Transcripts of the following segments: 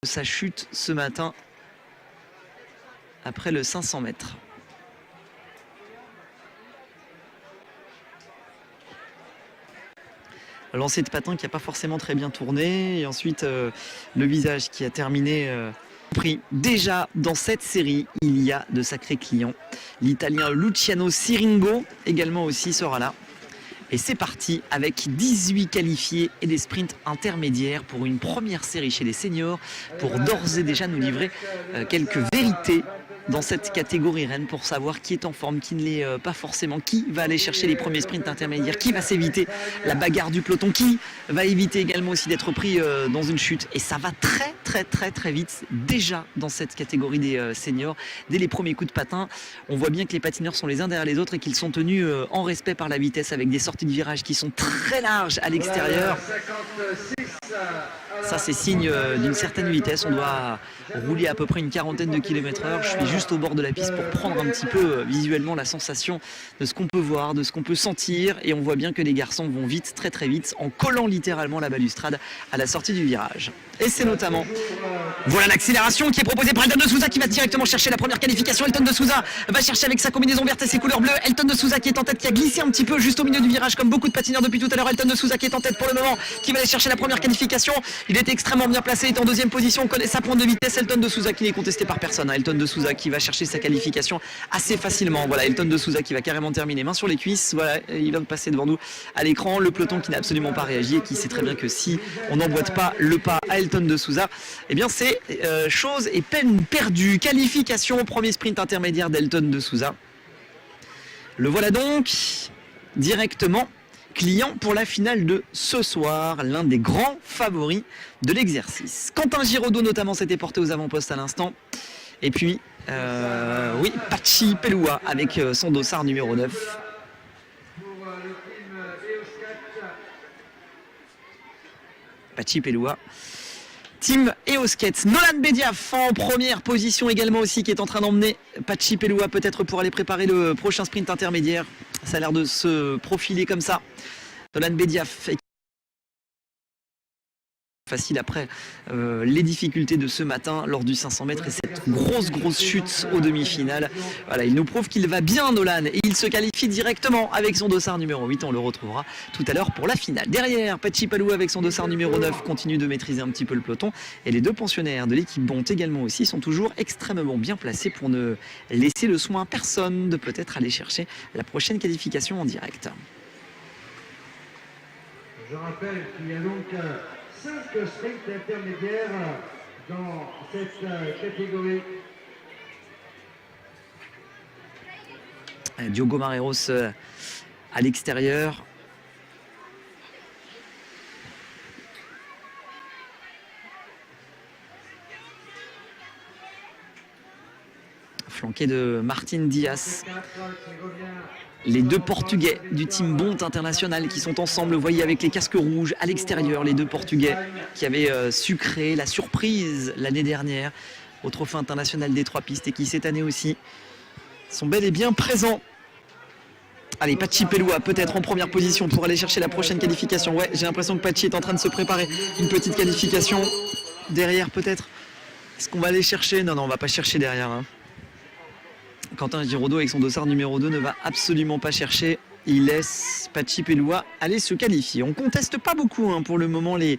sa chute ce matin après le 500 mètres. Le lancer de patin qui n'a pas forcément très bien tourné et ensuite le visage qui a terminé pris. Déjà dans cette série, il y a de sacrés clients. L'Italien Luciano Siringo également aussi sera là. Et c'est parti avec 18 qualifiés et des sprints intermédiaires pour une première série chez les seniors pour d'ores et déjà nous livrer quelques vérités dans cette catégorie reine pour savoir qui est en forme, qui ne l'est pas forcément, qui va aller chercher les premiers sprints intermédiaires, qui va s'éviter la bagarre du peloton, qui va éviter également aussi d'être pris dans une chute. Et ça va très vite déjà dans cette catégorie des seniors. Dès les premiers coups de patin, on voit bien que les patineurs sont les uns derrière les autres et qu'ils sont tenus en respect par la vitesse avec des sorties de virage qui sont très larges à l'extérieur. Ça c'est signe d'une certaine vitesse, on doit rouler à peu près une quarantaine de km/h. Je suis juste au bord de la piste pour prendre un petit peu visuellement la sensation de ce qu'on peut voir, de ce qu'on peut sentir, et on voit bien que les garçons vont vite, très vite, en collant littéralement la balustrade à la sortie du virage. Et c'est notamment, voilà l'accélération qui est proposée par Elton de Souza qui va directement chercher la première qualification. Elton de Souza va chercher avec sa combinaison verte et ses couleurs bleues. Elton de Souza qui est en tête, qui a glissé un petit peu juste au milieu du virage comme beaucoup de patineurs depuis tout à l'heure. Elton de Souza qui est en tête pour le moment, qui va aller chercher la première qualification. Il est extrêmement bien placé, il est en deuxième position, connaît sa pointe de vitesse. Elton de Souza qui n'est contesté par personne. Elton de Souza qui va chercher sa qualification assez facilement. Voilà, Elton de Souza qui va carrément terminer main sur les cuisses. Voilà, il va passer devant nous à l'écran. Le peloton qui n'a absolument pas réagi et qui sait très bien que si on n'emboîte pas le pas à Elton de Souza, eh bien c'est chose et peine perdue. Qualification, premier sprint intermédiaire d'Elton de Souza. Le voilà donc directement client pour la finale de ce soir, l'un des grands favoris de l'exercice. Quentin Giraudot notamment s'était porté aux avant-postes à l'instant. Et puis, oui, Pachi Pelloua avec son dossard numéro 9. Pachi Pelloua. Team EOSkate. Nolan Bediaf en première position également aussi, qui est en train d'emmener Pachi Pelloua peut-être pour aller préparer le prochain sprint intermédiaire. Ça a l'air de se profiler comme ça. Nolan Bediaf facile après les difficultés de ce matin lors du 500 mètres et cette grosse chute aux demi-finales. Voilà, il nous prouve qu'il va bien, Nolan, et il se qualifie directement avec son dossard numéro 8. On le retrouvera tout à l'heure pour la finale. Derrière, Pachi Pelloua avec son dossard numéro 9 continue de maîtriser un petit peu le peloton, et les deux pensionnaires de l'équipe Bont également aussi sont toujours extrêmement bien placés pour ne laisser le soin à personne de peut-être aller chercher la prochaine qualification en direct. Je rappelle qu'il y a donc 5 sprints intermédiaires dans cette catégorie. Diogo Marreiros à l'extérieur. Flanqué de Martin Dias. Les deux Portugais du team Bont International qui sont ensemble, vous voyez, avec les casques rouges à l'extérieur, les deux Portugais qui avaient su créer la surprise l'année dernière au Trophée international des 3 pistes et qui cette année aussi sont bel et bien présents. Allez, Pachi Pelloua peut-être en première position pour aller chercher la prochaine qualification. Ouais, j'ai l'impression que Pachi est en train de se préparer une petite qualification derrière peut-être. Est-ce qu'on va aller chercher? Non, on va pas chercher derrière, hein. Quentin Giraudot avec son dossard numéro 2 ne va absolument pas chercher. Il laisse Pachi Pelloua aller se qualifier. On ne conteste pas beaucoup pour le moment les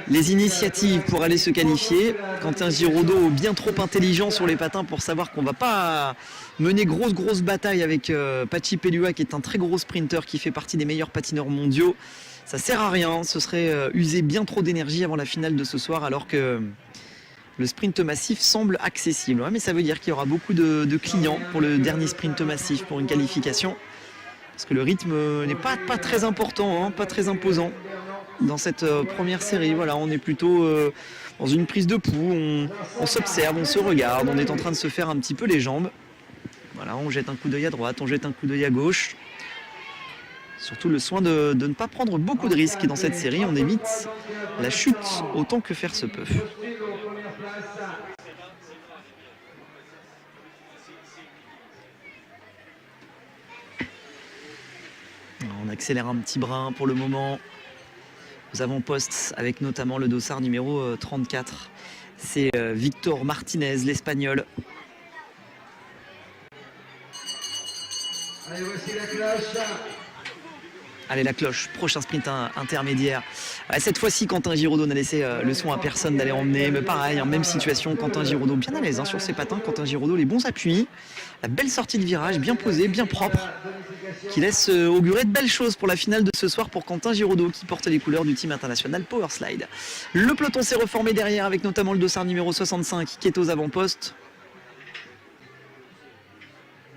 initiatives pour aller se qualifier. Quentin Giraudot bien trop intelligent sur les patins pour savoir qu'on ne va pas mener grosse bataille avec Pachi Pelloua qui est un très gros sprinter qui fait partie des meilleurs patineurs mondiaux. Ça sert à rien, ce serait user bien trop d'énergie avant la finale de ce soir alors que le sprint massif semble accessible. Ouais, mais ça veut dire qu'il y aura beaucoup de clients pour le dernier sprint massif, pour une qualification. Parce que le rythme n'est pas très important, pas très imposant dans cette première série. Voilà, on est plutôt dans une prise de pouls, on s'observe, on se regarde, on est en train de se faire un petit peu les jambes. Voilà, on jette un coup d'œil à droite, on jette un coup d'œil à gauche. Surtout le soin de ne pas prendre beaucoup de risques dans cette série. On évite la chute autant que faire se peut. On accélère un petit brin pour le moment aux avant-postes avec notamment le dossard numéro 34. C'est Victor Martinez, l'Espagnol. Allez, voici la cloche. Allez, la cloche, prochain sprint intermédiaire. Cette fois-ci, Quentin Giraudot n'a laissé le soin à personne d'aller emmener. Mais pareil, en même situation, Quentin Giraudot bien à l'aise sur ses patins. Quentin Giraudot, les bons appuis. La belle sortie de virage, bien posée, bien propre, qui laisse augurer de belles choses pour la finale de ce soir pour Quentin Giraudot, qui porte les couleurs du team international Powerslide. Le peloton s'est reformé derrière, avec notamment le dossard numéro 65 qui est aux avant-postes.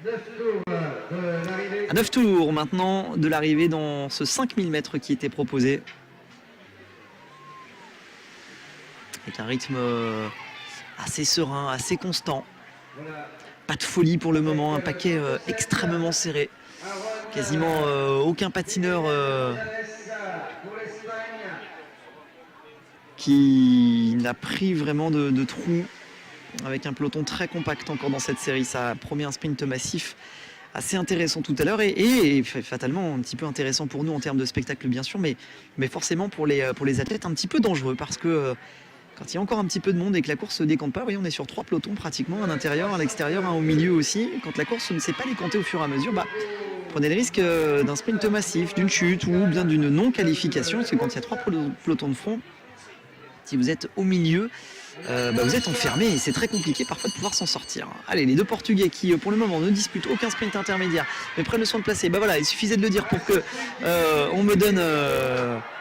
9 tours de l'arrivée. À 9 tours maintenant de l'arrivée dans ce 5000 mètres qui était proposé. Avec un rythme assez serein, assez constant. Voilà. Pas de folie pour le moment, un paquet extrêmement serré. Quasiment aucun patineur Pour l'Espagne. qui n'a pris vraiment de trous. Avec un peloton très compact encore dans cette série. Ça promet un sprint massif assez intéressant tout à l'heure et fatalement un petit peu intéressant pour nous en termes de spectacle bien sûr, mais forcément pour les athlètes un petit peu dangereux parce que quand il y a encore un petit peu de monde et que la course se décante pas, vous voyez, on est sur 3 pelotons pratiquement, un intérieur, à l'extérieur, un au milieu aussi. Quand la course ne s'est pas décantée au fur et à mesure, prenez le risque d'un sprint massif, d'une chute ou bien d'une non-qualification, parce que quand il y a 3 pelotons de front, si vous êtes au milieu, vous êtes enfermé et c'est très compliqué parfois de pouvoir s'en sortir. Allez, les deux Portugais qui pour le moment ne disputent aucun sprint intermédiaire mais prennent le soin de placer. Voilà, il suffisait de le dire pour que on me donne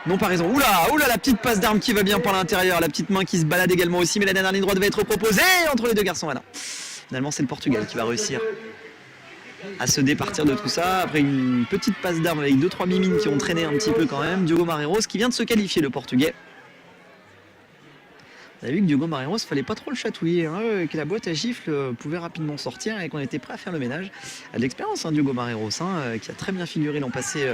non pas raison. Oula, la petite passe d'arme qui va bien par l'intérieur, la petite main qui se balade également aussi, mais la dernière ligne droite va être proposée entre les deux garçons. Voilà. Finalement, c'est le Portugal qui va réussir à se départir de tout ça après une petite passe d'arme avec 2-3 mimines qui ont traîné un petit peu quand même. Diogo Marreiros qui vient de se qualifier, le Portugais. Vous avez vu que Diogo Marreiros, il fallait pas trop le chatouiller, que la boîte à gifles pouvait rapidement sortir et qu'on était prêt à faire le ménage. À de l'expérience, Diogo Marreiros, qui a très bien figuré l'an passé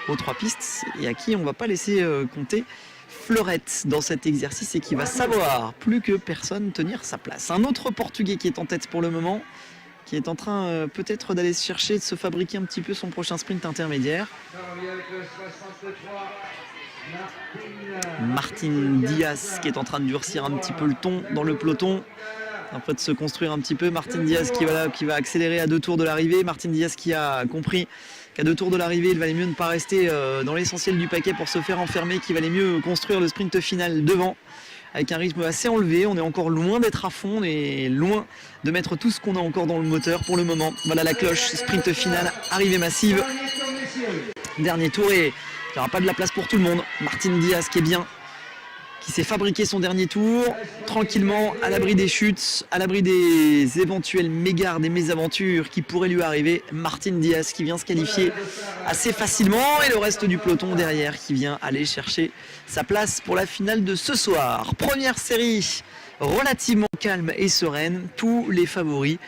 aux 3 pistes et à qui on ne va pas laisser compter fleurette dans cet exercice et qui va savoir plus que personne tenir sa place. Un autre Portugais qui est en tête pour le moment, qui est en train peut-être d'aller se chercher, de se fabriquer un petit peu son prochain sprint intermédiaire. Ça revient avec le 63. Martin Diaz qui est en train de durcir un petit peu le ton dans le peloton, en fait de se construire un petit peu. Martin Diaz qui va accélérer à 2 tours de l'arrivée. Martin Diaz qui a compris qu'à 2 tours de l'arrivée il valait mieux ne pas rester dans l'essentiel du paquet pour se faire enfermer, qu'il valait mieux construire le sprint final devant avec un rythme assez enlevé. On est encore loin d'être à fond, on est loin de mettre tout ce qu'on a encore dans le moteur pour le moment. Voilà la cloche, sprint final, arrivée massive, dernier tour et il n'y aura pas de la place pour tout le monde. Martin Diaz qui est bien, qui s'est fabriqué son dernier tour, tranquillement, à l'abri des chutes, à l'abri des éventuels mégards, des mésaventures qui pourraient lui arriver. Martin Diaz qui vient se qualifier assez facilement et le reste du peloton derrière qui vient aller chercher sa place pour la finale de ce soir. Première série relativement calme et sereine, tous les favoris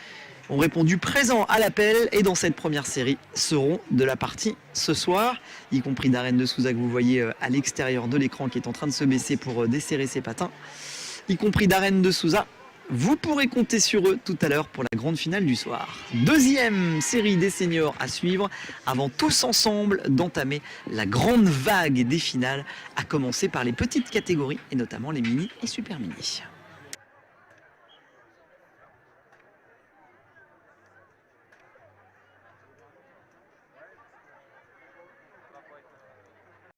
ont répondu présent à l'appel et dans cette première série seront de la partie ce soir, y compris Darren de Souza que vous voyez à l'extérieur de l'écran qui est en train de se baisser pour desserrer ses patins, y compris Darren de Souza. Vous pourrez compter sur eux tout à l'heure pour la grande finale du soir. Deuxième série des seniors à suivre avant tous ensemble d'entamer la grande vague des finales, à commencer par les petites catégories et notamment les mini et super mini.